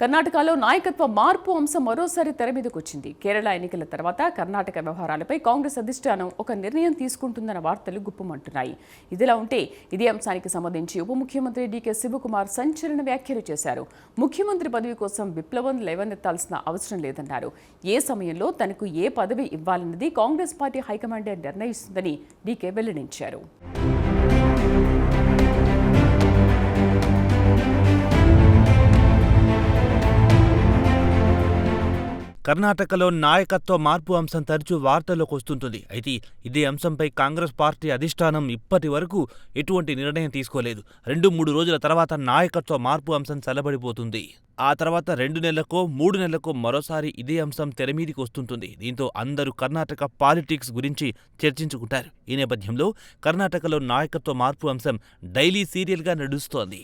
కర్ణాటకలో నాయకత్వ మార్పు అంశం మరోసారి తెర మీదకు వచ్చింది. కేరళ ఎన్నికల తర్వాత కర్ణాటక వ్యవహారాలపై కాంగ్రెస్ అధిష్టానం ఒక నిర్ణయం తీసుకుంటుందన్న వార్తలు గుప్పమంటున్నాయి. ఇదిలా ఉంటే ఇదే అంశానికి సంబంధించి ఉప ముఖ్యమంత్రి డీకే శివకుమార్ సంచలన వ్యాఖ్యలు చేశారు. ముఖ్యమంత్రి పదవి కోసం విప్లవం లేవనెత్తాల్సిన అవసరం లేదన్నారు. ఏ సమయంలో తనకు ఏ పదవి ఇవ్వాలన్నది కాంగ్రెస్ పార్టీ హైకమాండే నిర్ణయిస్తుందని డీకే వెల్లడించారు. కర్ణాటకలో నాయకత్వ మార్పు అంశం తరచూ వార్తల్లోకి వస్తుంటుంది. అయితే ఇదే అంశంపై కాంగ్రెస్ పార్టీ అధిష్టానం ఇప్పటి వరకు ఎటువంటి నిర్ణయం తీసుకోలేదు. 2-3 రోజుల తర్వాత నాయకత్వ మార్పు అంశం చల్లబడిపోతుంది. ఆ తర్వాత 2 నెలలకో 3 నెలలకో మరోసారి ఇదే అంశం తెరమీదికి వస్తుంటుంది. దీంతో అందరూ కర్ణాటక పాలిటిక్స్ గురించి చర్చించుకుంటారు. ఈ నేపథ్యంలో కర్ణాటకలో నాయకత్వ మార్పు అంశం డైలీ సీరియల్గా నడుస్తోంది.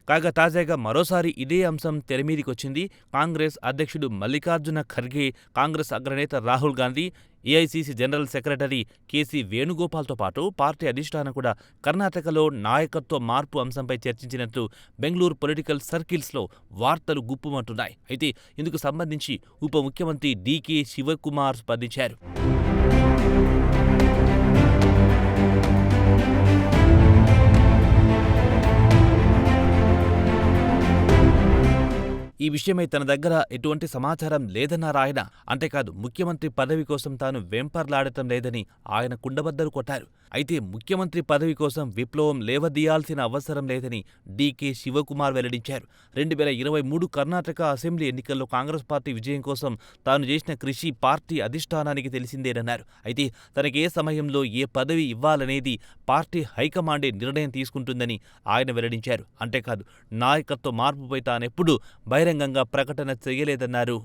కాగా తాజాగా మరోసారి ఇదే అంశం తెరమీదికొచ్చింది. కాంగ్రెస్ అధ్యక్షుడు మల్లికార్జున ఖర్గే, కాంగ్రెస్ అగ్రనేత Rahul Gandhi, AICC general secretary KC వేణుగోపాల్తో పాటు పార్టీ అధిష్టానం కూడా కర్ణాటకలో నాయకత్వ మార్పు అంశంపై చర్చించినట్లు బెంగళూరు పొలిటికల్ సర్కిల్స్లో వార్తలు గుప్పుమంటున్నాయి. అయితే ఇందుకు సంబంధించి ఉప ముఖ్యమంత్రి డీకే శివకుమార్ స్పందించారు. ఈ విషయమై తన దగ్గర ఎటువంటి సమాచారం లేదన్నారు ఆయన. అంతేకాదు ముఖ్యమంత్రి పదవి కోసం తాను వెంపర్లాడటం లేదని ఆయన కుండబద్దలు కొట్టారు. అయితే ముఖ్యమంత్రి పదవి కోసం విప్లవం లేవదీయాల్సిన అవసరం లేదని డీకే శివకుమార్ వెల్లడించారు. 2023 కర్ణాటక అసెంబ్లీ ఎన్నికల్లో కాంగ్రెస్ పార్టీ విజయం కోసం తాను చేసిన కృషి పార్టీ అధిష్టానానికి తెలిసిందేనన్నారు. అయితే తనకే సమయంలో ఏ పదవి ఇవ్వాలనేది పార్టీ హైకమాండే నిర్ణయం తీసుకుంటుందని ఆయన వెల్లడించారు. అంతేకాదు నాయకత్వ మార్పుపై తానెప్పుడూ బహిరంగంగా ప్రకటన చేయలేదన్నారు.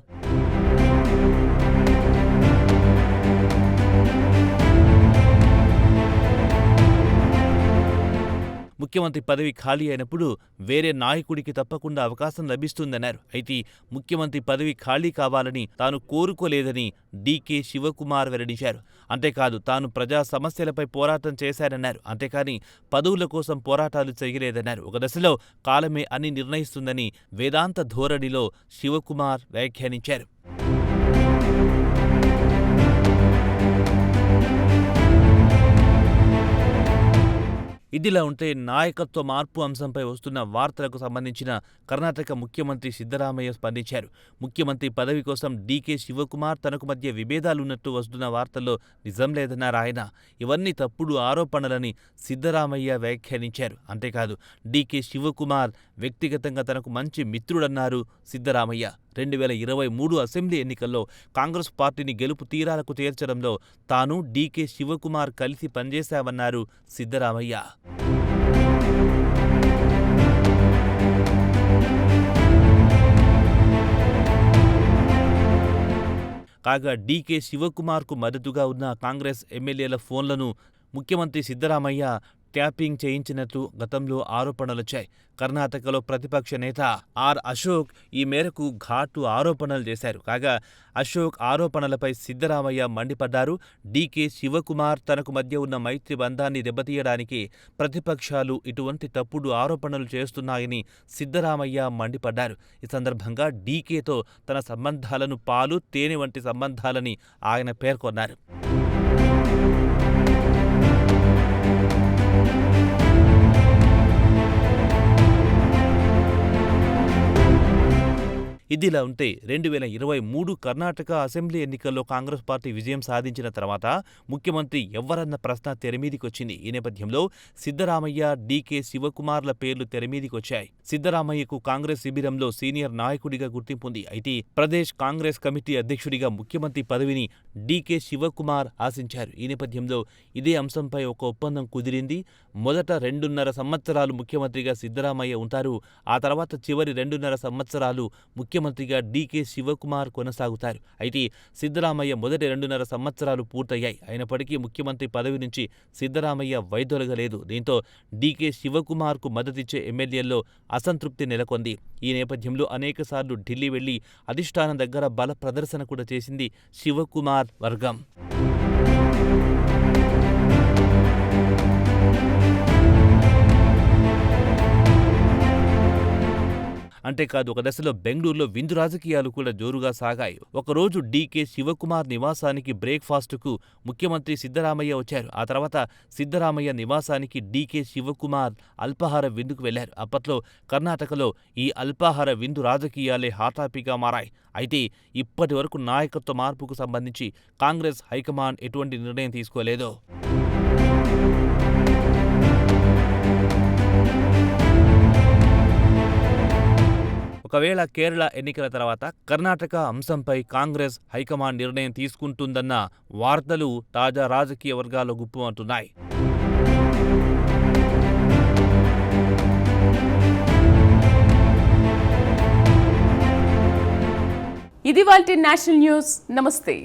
ముఖ్యమంత్రి పదవి ఖాళీ అయినప్పుడు వేరే నాయకుడికి తప్పకుండా అవకాశం లభిస్తుందన్నారు. అయితే ముఖ్యమంత్రి పదవి ఖాళీ కావాలని తాను కోరుకోలేదని డీకే శివకుమార్ వెల్లడించారు. అంతేకాదు తాను ప్రజా సమస్యలపై పోరాటం చేశారన్నారు. అంతేకాని పదవుల కోసం పోరాటాలు చేయలేదన్నారు. ఒక దశలో కాలమే అన్ని నిర్ణయిస్తుందని వేదాంత ధోరణిలో శివకుమార్ వ్యాఖ్యానించారు. ఇదిలా ఉంటే నాయకత్వ మార్పు అంశంపై వస్తున్న వార్తలకు సంబంధించిన కర్ణాటక ముఖ్యమంత్రి సిద్ధరామయ్య స్పందించారు. ముఖ్యమంత్రి పదవి కోసం డీకే శివకుమార్ తనకు మధ్య విభేదాలున్నట్టు వస్తున్న వార్తల్లో నిజం లేదన్నారు ఆయన. ఇవన్నీ తప్పుడు ఆరోపణలని సిద్ధరామయ్య వ్యాఖ్యానించారు. అంతేకాదు డీకే శివకుమార్ వ్యక్తిగతంగా తనకు మంచి మిత్రుడన్నారు సిద్ధరామయ్య. 2023 అసెంబ్లీ ఎన్నికల్లో కాంగ్రెస్ పార్టీని గెలుపు తీరాలకు చేర్చడంలో తాను డీకే శివకుమార్ కలిసి పనిచేశామన్నారు సిద్ధరామయ్య. కాగా డీకే శివకుమార్కు మద్దతుగా ఉన్న కాంగ్రెస్ ఎమ్మెల్యేల ఫోన్లను ముఖ్యమంత్రి సిద్ధరామయ్య ట్యాపింగ్ చేయించినట్లు గతంలో ఆరోపణలొచ్చాయి. కర్ణాటకలో ప్రతిపక్ష నేత ఆర్ అశోక్ ఈ మేరకు ఘాటు ఆరోపణలు చేశారు. కాగా అశోక్ ఆరోపణలపై సిద్ధరామయ్య మండిపడ్డారు. డీకే శివకుమార్ తనకు మధ్య ఉన్న మైత్రి బంధాన్ని దెబ్బతీయడానికి ప్రతిపక్షాలు ఇటువంటి తప్పుడు ఆరోపణలు చేస్తున్నాయని సిద్ధరామయ్య మండిపడ్డారు. ఈ సందర్భంగా డీకేతో తన సంబంధాలను పాలు తేనె వంటి సంబంధాలని ఆయన పేర్కొన్నారు. ఇదిలా ఉంటే 2023 కర్ణాటక అసెంబ్లీ ఎన్నికల్లో కాంగ్రెస్ పార్టీ విజయం సాధించిన తర్వాత ముఖ్యమంత్రి ఎవ్వరన్న ప్రశ్న తెరమీదికొచ్చింది. ఈ నేపథ్యంలో సిద్ధరామయ్య, డీకే శివకుమార్ల పేర్లు తెరమీదికొచ్చాయి. సిద్ధరామయ్యకు కాంగ్రెస్ శిబిరంలో సీనియర్ నాయకుడిగా గుర్తింపుంది. అయితే ప్రదేశ్ కాంగ్రెస్ కమిటీ అధ్యక్షుడిగా ముఖ్యమంత్రి పదవిని డీకే శివకుమార్ ఆశించారు. ఈ నేపథ్యంలో ఇదే అంశంపై ఒక ఒప్పందం కుదిరింది. మొదట 2.5 సంవత్సరాలు ముఖ్యమంత్రిగా సిద్ధరామయ్య ఉంటారు. ఆ తర్వాత చివరి 2.5 సంవత్సరాలు ముఖ్యమంత్రిగా డీకే శివకుమార్ కొనసాగుతారు. అయితే సిద్ధరామయ్య మొదటి 2.5 సంవత్సరాలు పూర్తయ్యాయి. అయినప్పటికీ ముఖ్యమంత్రి పదవి నుంచి సిద్ధరామయ్య వైదొలగలేదు. దీంతో డీకే శివకుమార్కు మద్దతిచ్చే ఎమ్మెల్యేల్లో అసంతృప్తి నెలకొంది. ఈ నేపథ్యంలో అనేకసార్లు ఢిల్లీ వెళ్లి అధిష్టానం దగ్గర బల ప్రదర్శన కూడా చేసింది శివకుమార్ వర్గం. అంతేకాదు ఒక దశలో బెంగళూరులో విందు రాజకీయాలు కూడా జోరుగా సాగాయి. ఒకరోజు డీకే శివకుమార్ నివాసానికి బ్రేక్ఫాస్టుకు ముఖ్యమంత్రి సిద్ధరామయ్య వచ్చారు. ఆ తర్వాత సిద్ధరామయ్య నివాసానికి డీకే శివకుమార్ అల్పాహార విందుకు వెళ్లారు. అప్పట్లో కర్ణాటకలో ఈ అల్పాహార విందు రాజకీయాలే హాట్ టాపిక్గా మారాయి. అయితే ఇప్పటి వరకు నాయకత్వ మార్పుకు సంబంధించి కాంగ్రెస్ హైకమాండ్ ఎటువంటి నిర్ణయం తీసుకోలేదు. ఒకవేళ కేరళ ఎన్నికల తర్వాత కర్ణాటక అంశంపై కాంగ్రెస్ హైకమాండ్ నిర్ణయం తీసుకుంటుందన్న వార్తలు తాజా రాజకీయ వర్గాల్లో గుప్పుమంటున్నాయి. ఇది వాల్టి నేషనల్ న్యూస్. నమస్తే.